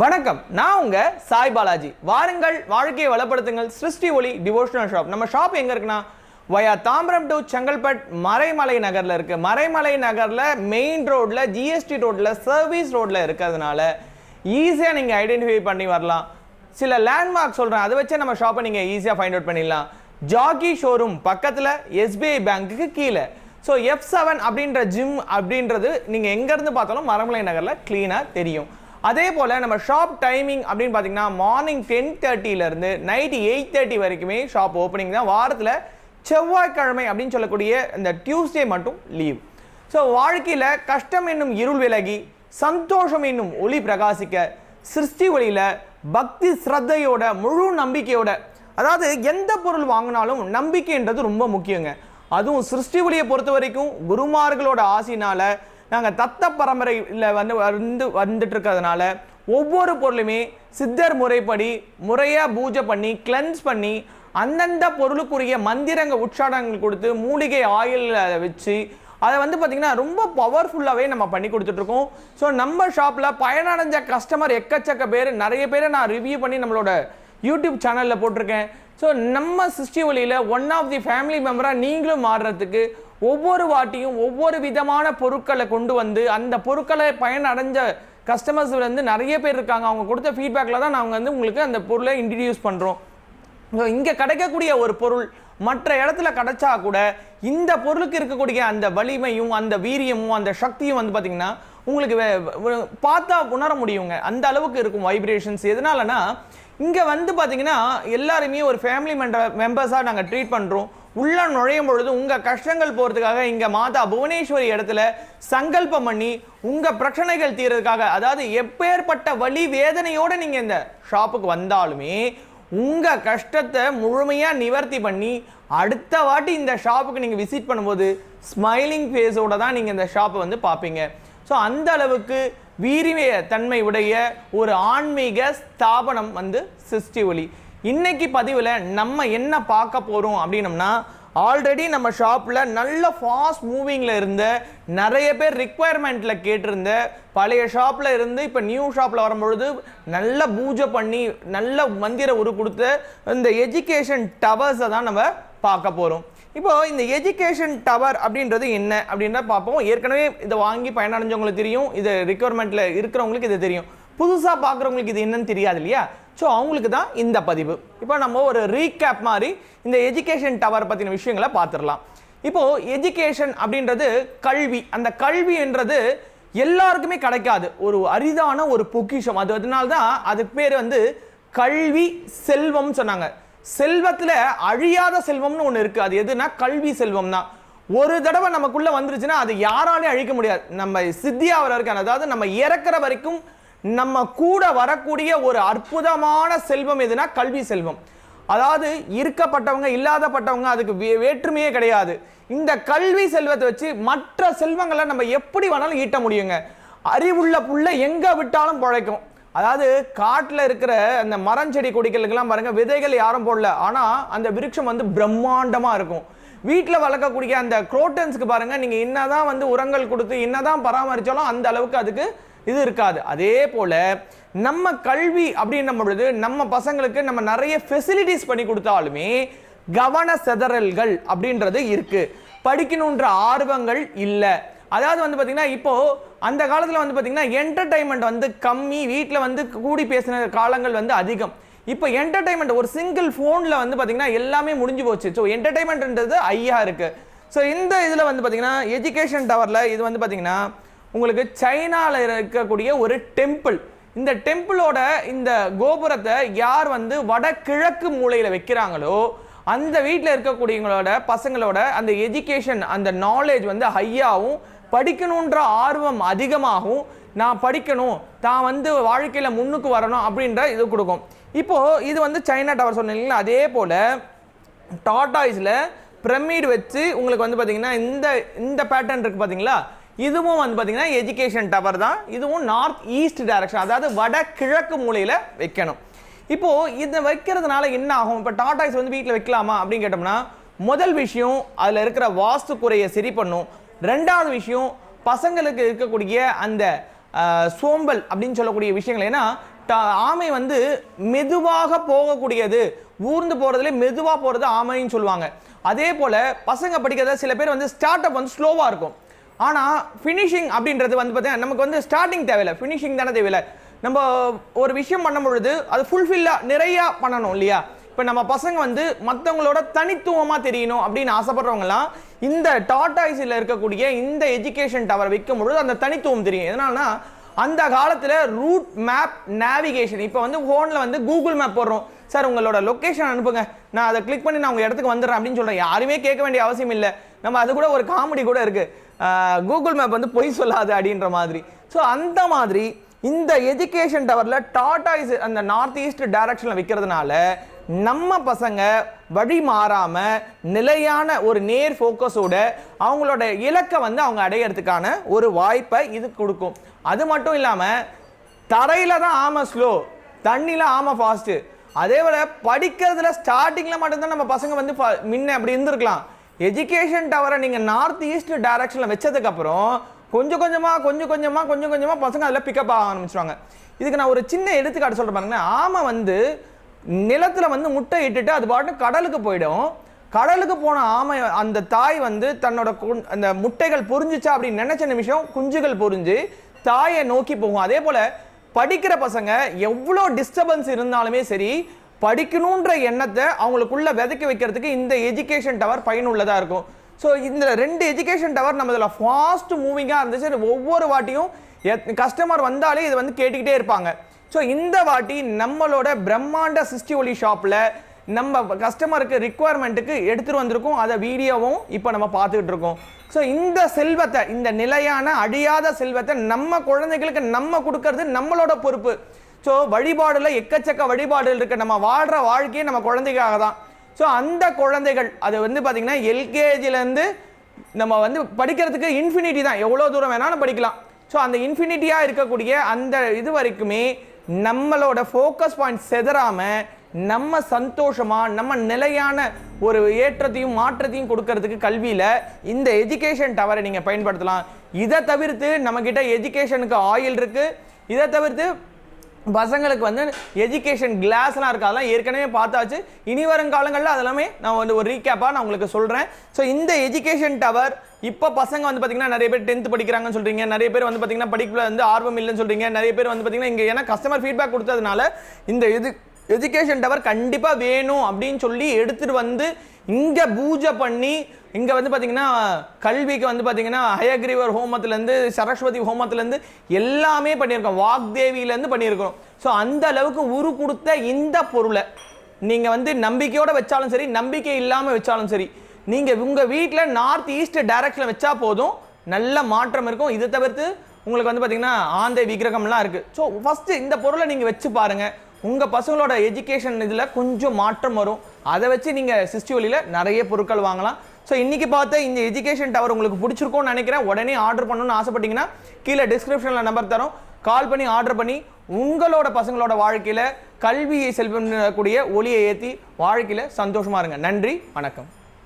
வணக்கம், நான் உங்க சாய் பாலாஜி. வாருங்கள், வாழ்க்கையை வளப்படுத்துங்கள். சிருஷ்டி ஒளி டிவோஷனல் ஷாப். நம்ம ஷாப் எங்க இருக்குன்னா வயா தாம்பரம் டு செங்கல்பட் மறைமலை நகர்ல இருக்கு. மறைமலை நகர்ல மெயின் ரோட்ல ஜிஎஸ்டி ரோட்ல சர்வீஸ் ரோட்ல இருக்கிறதுனால ஈஸியா நீங்க ஐடென்டிஃபை பண்ணி வரலாம். சில லேண்ட்மார்க் சொல்றேன், அதை வச்சு நம்ம ஷாப்பை நீங்க ஈஸியா ஃபைண்ட் அவுட் பண்ணிடலாம். ஜாகி ஷோரூம் பக்கத்துல எஸ்பிஐ பேங்க்குக்கு கீழே. ஸோ F7 அப்படின்ற ஜிம் அப்படின்றது நீங்க எங்க இருந்து பார்த்தாலும் மறைமலை நகர்ல கிளீனா தெரியும். அதே போல நம்ம ஷாப் டைமிங் அப்படின்னு பார்த்தீங்கன்னா மார்னிங் 10:30 நைட் 8:30 வரைக்குமே ஷாப் ஓப்பனிங் தான். வாரத்தில் செவ்வாய்க்கிழமை அப்படின்னு சொல்லக்கூடிய இந்த டியூஸ்டே மட்டும் லீவ். ஸோ வாழ்க்கையில் கஷ்டம் என்னும் இருள் விலகி சந்தோஷம் என்னும் ஒளி பிரகாசிக்க சிருஷ்டி ஒளியில பக்தி ஸ்ரத்தையோட முழு நம்பிக்கையோட, அதாவது எந்த பொருள் வாங்கினாலும் நம்பிக்கைன்றது ரொம்ப முக்கியங்க. அதுவும் சிருஷ்டி ஒளியை பொறுத்த வரைக்கும் குருமார்களோட ஆசினால நாங்கள் தத்த பரம்பரையில் வந்துட்டு இருக்கிறதுனால ஒவ்வொரு பொருளுமே சித்தர் முறைப்படி முறையாக பூஜை பண்ணி கிளென்ஸ் பண்ணி அந்தந்த பொருளுக்குரிய மந்திரங்க உச்சாடங்கள் கொடுத்து மூலிகை ஆயில் வச்சு அதை பார்த்திங்கன்னா ரொம்ப பவர்ஃபுல்லாகவே நம்ம பண்ணி கொடுத்துட்ருக்கோம். ஸோ நம்ம ஷாப்பில் பயனடைஞ்ச கஸ்டமர் எக்கச்சக்க பேர், நிறைய பேரை நான் ரிவ்யூ பண்ணி நம்மளோட யூடியூப் சேனலில் போட்டிருக்கேன். ஸோ நம்ம சிருஷ்டி ஒளியில் ஒன் ஆஃப் தி ஃபேமிலி மெம்பராக நீங்களும் மாறுறதுக்கு ஒவ்வொரு வாட்டியும் ஒவ்வொரு விதமான பொருட்களை கொண்டு வந்து அந்த பொருட்களை பயனடைஞ்ச கஸ்டமர்ஸ் நிறைய பேர் இருக்காங்க. அவங்க கொடுத்த ஃபீட்பேக்கில் தான் நாங்கள் உங்களுக்கு அந்த பொருளை இன்ட்ரடியூஸ் பண்ணுறோம். ஸோ இங்கே கிடைக்கக்கூடிய ஒரு பொருள் மற்ற இடத்துல கிடைச்சா கூட இந்த பொருளுக்கு இருக்கக்கூடிய அந்த வலிமையும் அந்த வீரியமும் அந்த சக்தியும் பார்த்திங்கன்னா உங்களுக்கு பார்த்தா உணர முடியுங்க. அந்த அளவுக்கு இருக்கும் வைப்ரேஷன்ஸ். எதனாலனா இங்கே பார்த்தீங்கன்னா எல்லாருமே ஒரு ஃபேமிலி மெம்பர்ஸாக நாங்கள் ட்ரீட் பண்ணுறோம். உள்ள நுழையும் பொழுது உங்கள் கஷ்டங்கள் போகிறதுக்காக இங்கே மாதா புவனேஸ்வரி இடத்துல சங்கல்பம் பண்ணி உங்கள் பிரச்சனைகள் தீர்றதுக்காக, அதாவது எப்பேற்பட்ட வலி வேதனையோடு நீங்கள் இந்த ஷாப்புக்கு வந்தாலுமே உங்கள் கஷ்டத்தை முழுமையாக நிவர்த்தி பண்ணி அடுத்த வாட்டி இந்த ஷாப்புக்கு நீங்கள் விசிட் பண்ணும்போது ஸ்மைலிங் ஃபேஸோடு தான் நீங்கள் இந்த ஷாப்பை பார்ப்பீங்க. ஸோ அந்த அளவுக்கு வீரிய தன்மை உடைய ஒரு ஆன்மீக ஸ்தாபனம் சிருஷ்டி ஒளி. இன்னைக்கு பதிவில் நம்ம என்ன பார்க்க போகிறோம் அப்படின்னம்னா, ஆல்ரெடி நம்ம ஷாப்பில் நல்ல ஃபாஸ்ட் மூவிங்கில் இருந்த நிறைய பேர் ரிக்வயர்மெண்ட்டில் கேட்டிருந்த பழைய ஷாப்பில் இருந்து இப்போ நியூ ஷாப்பில் வரும்பொழுது நல்ல பூஜை பண்ணி நல்ல மந்திர உரு கொடுத்த இந்த எஜுகேஷன் டவர்ஸை தான் நம்ம பார்க்க போகிறோம். இப்போது இந்த எஜுகேஷன் டவர் அப்படின்றது என்ன அப்படின்றத பார்ப்போம். ஏற்கனவே இதை வாங்கி பயனடைஞ்சவங்களுக்கு தெரியும், இது ரிக்வயர்மெண்ட்டில் இருக்கிறவங்களுக்கு இது தெரியும். புதுசாக பார்க்குறவங்களுக்கு இது என்னன்னு தெரியாது இல்லையா? ஸோ அவங்களுக்கு தான் இந்த பதிவு. இப்போ நம்ம ஒரு ரீகேப் மாதிரி இந்த எஜுகேஷன் டவர் பற்றின விஷயங்களை பார்த்துடலாம். இப்போது எஜுகேஷன் அப்படின்றது கல்வி. அந்த கல்வின்றது எல்லாருக்குமே கிடைக்காது, ஒரு அரிதான ஒரு பொக்கிஷம். அதனால தான் அதுக்கு பேர் கல்வி செல்வம் சொன்னாங்க. செல்வத்தில் அழியாத செல்வம்னு ஒன்று இருக்குது. அது எதுனா கல்வி செல்வம் தான். ஒரு தடவை நமக்குள்ளே வந்துருச்சுன்னா அது யாராலையும் அழிக்க முடியாது. நம்ம சித்தியாகிற வரைக்கும், அதாவது நம்ம இறக்குற வரைக்கும் நம்ம கூட வரக்கூடிய ஒரு அற்புதமான செல்வம் எதுனா கல்வி செல்வம். அதாவது இருக்கப்பட்டவங்க இல்லாதப்பட்டவங்க அதுக்கு வேற்றுமையே கிடையாது. இந்த கல்வி செல்வத்தை வச்சு மற்ற செல்வங்களை நம்ம எப்படி வேணாலும் ஈட்ட முடியுங்க. அறிவுள்ள புள்ள எங்கே விட்டாலும் பிழைக்கும். அதாவது காட்டில் இருக்கிற அந்த மரம் செடி கொடிகளுக்கெல்லாம் பாருங்க, விதைகள் யாரும் போடல, ஆனால் அந்த விருட்சம் பிரம்மாண்டமாக இருக்கும். வீட்டில் வளர்க்கக்கூடிய அந்த குரோட்டன்ஸ்க்கு பாருங்க, நீங்கள் என்னதான் உரங்கள் கொடுத்து என்னதான் பராமரித்தாலும் அந்த அளவுக்கு அதுக்கு இது இருக்காது. அதே போல நம்ம கல்வி அப்படின்னும் பொழுது நம்ம பசங்களுக்கு நம்ம நிறைய ஃபெசிலிட்டிஸ் பண்ணி கொடுத்தாலுமே கவன சிதறல்கள் அப்படின்றது இருக்கு. படிக்கணுன்ற ஆர்வங்கள் இல்லை. அதாவது பார்த்தீங்கன்னா இப்போ அந்த காலத்தில் பார்த்தீங்கன்னா என்டர்டைன்மெண்ட் கம்மி, வீட்டில் கூடி பேசின காலங்கள் அதிகம். இப்போ என்டர்டைன்மெண்ட் ஒரு சிங்கிள் ஃபோனில் பார்த்தீங்கன்னா எல்லாமே முடிஞ்சு போச்சு. ஸோ என்டர்டைன்மெண்ட்ன்றது ஐயா இருக்கு. ஸோ இந்த இதில் பார்த்தீங்கன்னா எஜுகேஷன் டவரில் இது பார்த்தீங்கன்னா உங்களுக்கு சைனாவில் இருக்கக்கூடிய ஒரு டெம்பிள். இந்த டெம்பிளோட இந்த கோபுரத்தை யார் வடகிழக்கு மூலையில் வைக்கிறாங்களோ அந்த வீட்டில் இருக்கக்கூடியவங்களோட பசங்களோட அந்த எஜுகேஷன் அந்த நாலேஜ் ஹையாகவும் படிக்கணுன்ற ஆர்வம் அதிகமாகவும், நான் படிக்கணும், தான் வாழ்க்கையில் முன்னுக்கு வரணும் அப்படின்ற இது கொடுக்கும். இப்போது இது சைனா டவர் சொன்னீங்களா, அதே போல் டாடாய்ஸில் பிரமிட் வச்சு உங்களுக்கு பார்த்தீங்கன்னா இந்த பேட்டர்ன் இருக்குது பார்த்தீங்களா, இதுவும் பார்த்தீங்கன்னா எஜுகேஷன் டவர் தான். இதுவும் நார்த் ஈஸ்ட் டைரக்ஷன், அதாவது வடகிழக்கு மூலையில் வைக்கணும். இப்போது இதை வைக்கிறதுனால என்ன ஆகும்? இப்போ டாடாய்ஸ் வீட்டில் வைக்கலாமா அப்படின்னு கேட்டோம்னா, முதல் விஷயம் அதில் இருக்கிற வாஸ்து குறையை சரி பண்ணும். ரெண்டாவது விஷயம் பசங்களுக்கு இருக்கக்கூடிய அந்த சோம்பல் அப்படின்னு சொல்லக்கூடிய விஷயங்கள். ஏன்னா ஆமை வந்து மெதுவாக போகக்கூடியது, ஊர்ந்து போறதுல மெதுவா போறது ஆமைன்னு சொல்லுவாங்க. அதே போல பசங்க படிக்கிறத சில பேர் வந்து ஸ்டார்ட் அப் வந்து ஸ்லோவா இருக்கும். ஆனா ஃபினிஷிங் அப்படின்றது வந்து பார்த்தீங்கன்னா நமக்கு வந்து ஸ்டார்டிங் தேவையில்லை, ஃபினிஷிங் தானே தேவையில்லை. நம்ம ஒரு விஷயம் பண்ணும் பொழுது அது ஃபுல்ஃபில்லா நிறைய பண்ணணும் இல்லையா? இப்போ நம்ம பசங்க வந்து மற்றவங்களோட தனித்துவமா தெரியணும் அப்படின்னு ஆசைப்படுறவங்கலாம் இந்த டாடாய்ஸில் இருக்கக்கூடிய இந்த எஜுகேஷன் டவர் வைக்கும் பொழுது அந்த தனித்துவம் தெரியும். எதனாலனா அந்த காலத்தில் ரூட் மேப் நேவிகேஷன், இப்போ வந்து ஃபோனில் வந்து கூகுள் மேப் போடுறோம், சார் உங்களோட லொக்கேஷன் அனுப்புங்க, நான் அதை கிளிக் பண்ணி நான் உங்கள் இடத்துக்கு வந்துடுறேன் அப்படின்னு சொல்கிறேன். யாருமே கேட்க வேண்டிய அவசியம் இல்லை. நம்ம அது கூட ஒரு காமெடி கூட இருக்குது, கூகுள் மேப் வந்து பொய் சொல்லாது அப்படின்ற மாதிரி. ஸோ அந்த மாதிரி இந்த எஜுகேஷன் டவரில் டாடாய்ஸ் அந்த நார்த் ஈஸ்ட் டைரக்ஷனில் வைக்கிறதுனால நம்ம பசங்க வழி மாறாம நிலையான ஒரு நேர் ஃபோக்கஸோட அவங்களோட இலக்கை வந்து அவங்க அடையிறதுக்கான ஒரு வாய்ப்பை இது கொடுக்கும். அது மட்டும் இல்லாம தரையில தான் ஆமை ஸ்லோ, தண்ணில ஆமை ஃபாஸ்ட். அதே போல படிக்கிறதுல ஸ்டார்டிங்ல மட்டும்தான் நம்ம பசங்க வந்து முன்ன அப்படி இருந்திருக்கலாம். எஜுகேஷன் டவரை நீங்க நார்த் ஈஸ்ட் டைரக்ஷன்ல வச்சதுக்கு அப்புறம் கொஞ்சம் கொஞ்சமா பசங்க அதில் பிக்கப் ஆக ஆரம்பிச்சிருவாங்க. இதுக்கு நான் ஒரு சின்ன எடுத்துக்காட்டு சொல்றேன் பாருங்க. ஆமை வந்து நிலத்துல வந்து முட்டை இட்டுட்டு அது பாட்டு கடலுக்கு போயிடும். கடலுக்கு போன ஆமை அந்த தாய் வந்து தன்னோட அந்த முட்டைகள் பொரிஞ்சிச்சா அப்படின்னு நினைச்ச நிமிஷம் குஞ்சுகள் பொரிஞ்சு தாயை நோக்கி போகும். அதே போல படிக்கிற பசங்க எவ்வளோ டிஸ்டர்பன்ஸ் இருந்தாலுமே சரி, படிக்கணுன்ற எண்ணத்தை அவங்களுக்குள்ள விதைக்க வைக்கிறதுக்கு இந்த எஜுகேஷன் டவர் பயனுள்ளதா இருக்கும். ஸோ இந்த 2 எஜுகேஷன் டவர் நம்ம இதில் ஃபாஸ்ட் மூவிங்காக இருந்துச்சு. ஒவ்வொரு வாட்டியும் கஸ்டமர் வந்தாலே இது வந்து கேட்டுக்கிட்டே இருப்பாங்க. ஸோ இந்த வாட்டி நம்மளோட பிரம்மாண்ட சிஸ்டி ஒலி ஷாப்பில் நம்ம கஸ்டமருக்கு ரிக்குவயர்மெண்ட்டுக்கு எடுத்துகிட்டு வந்திருக்கோம். அதை வீடியோவும் இப்போ நம்ம பார்த்துக்கிட்டு இருக்கோம். ஸோ இந்த செல்வத்தை, இந்த நிலையான அழியாத செல்வத்தை நம்ம குழந்தைகளுக்கு நம்ம கொடுக்கறது நம்மளோட பொறுப்பு. ஸோ வழிபாடுல எக்கச்சக்க வழிபாடுகள் இருக்கு. நம்ம வாழ்கிற வாழ்க்கையே நம்ம குழந்தைக்காக தான். ஸோ அந்த குழந்தைகள் அது வந்து பார்த்தீங்கன்னா எல்கேஜிலேருந்து நம்ம வந்து படிக்கிறதுக்கு இன்ஃபினிட்டி தான், எவ்வளோ தூரம் வேணாலும் படிக்கலாம். ஸோ அந்த இன்ஃபினிட்டியாக இருக்கக்கூடிய அந்த இது வரைக்குமே நம்மளோட ஃபோக்கஸ் பாயிண்ட் செதறாம நம்ம சந்தோஷமா நம்ம நிலையான ஒரு ஏற்றத்தையும் மாற்றத்தையும் கொடுக்கறதுக்கு கல்வியில் இந்த எஜுகேஷன் டவரை நீங்கள் பயன்படுத்தலாம். இதை தவிர்த்து நம்மக்கிட்ட எஜுகேஷனுக்கு ஆயில் இருக்கு. இதை தவிர்த்து பசங்களுக்கு வந்து எஜுகேஷன் கிளாஸ்லாம் இருக்கு, அதெல்லாம் ஏற்கனவே பார்த்தாச்சு. இனி வரும் காலங்களில் அதெல்லாமே நான் வந்து ஒரு ரீகேப்பாக நான் உங்களுக்கு சொல்கிறேன். ஸோ இந்த எஜுகேஷன் டவர் இப்போ பசங்க வந்து பார்த்தீங்கன்னா நிறைய பேர் 10th படிக்கிறாங்கன்னு சொல்கிறீங்க, நிறைய பேர் வந்து பார்த்தீங்கன்னா படிப்பில் வந்து ஆர்வம் இல்லைன்னு சொல்கிறீங்க, நிறைய பேர் வந்து பார்த்தீங்கன்னா இங்கே ஏன்னா கஸ்டமர் ஃபீட்பேக் கொடுத்ததுனால இந்த எஜுகேஷன் டவர் கண்டிப்பாக வேணும் அப்படின்னு சொல்லி எடுத்துகிட்டு வந்து இங்கே பூஜை பண்ணி இங்கே வந்து பார்த்தீங்கன்னா கல்விக்கு வந்து பார்த்தீங்கன்னா ஹயக்ரீவர் ஹோமத்துலேருந்து சரஸ்வதி ஹோமத்துலேருந்து எல்லாமே பண்ணியிருக்கோம், வாக்தேவியிலேருந்து பண்ணியிருக்கோம். ஸோ அந்த அளவுக்கு உரு கொடுத்த இந்த பொருளை நீங்கள் வந்து நம்பிக்கையோடு வச்சாலும் சரி, நம்பிக்கை இல்லாமல் வச்சாலும் சரி, நீங்கள் உங்கள் வீட்டில் நார்த் ஈஸ்ட் டைரக்ஷனில் வச்சா போதும், நல்ல மாற்றம் இருக்கும். இதை தவிர்த்து உங்களுக்கு வந்து பார்த்தீங்கன்னா ஆந்தை விக்கிரகம்லாம் இருக்குது. ஸோ ஃபஸ்ட்டு இந்த பொருளை நீங்கள் வச்சு பாருங்கள், உங்கள் பசங்களோட எஜுகேஷன் இதில் கொஞ்சம் மாற்றம் வரும். அதை வச்சு நீங்கள் சிஸ்டி ஒலியில் நிறைய பொருட்கள் வாங்கலாம். ஸோ இன்றைக்கி பார்த்த இந்த எஜுகேஷன் டவர் உங்களுக்கு பிடிச்சிருக்கும்னு நினைக்கிறேன். உடனே ஆர்டர் பண்ணணும்னு ஆசைப்பட்டீங்கன்னா கீழே டிஸ்கிரிப்ஷனில் நம்பர் தரோம், கால் பண்ணி ஆர்டர் பண்ணி உங்களோட பசங்களோட வாழ்க்கையில் கல்வியை செல்வக்கூடிய ஒளியை ஏற்றி வாழ்க்கையில் சந்தோஷமாக இருங்க. நன்றி, வணக்கம்.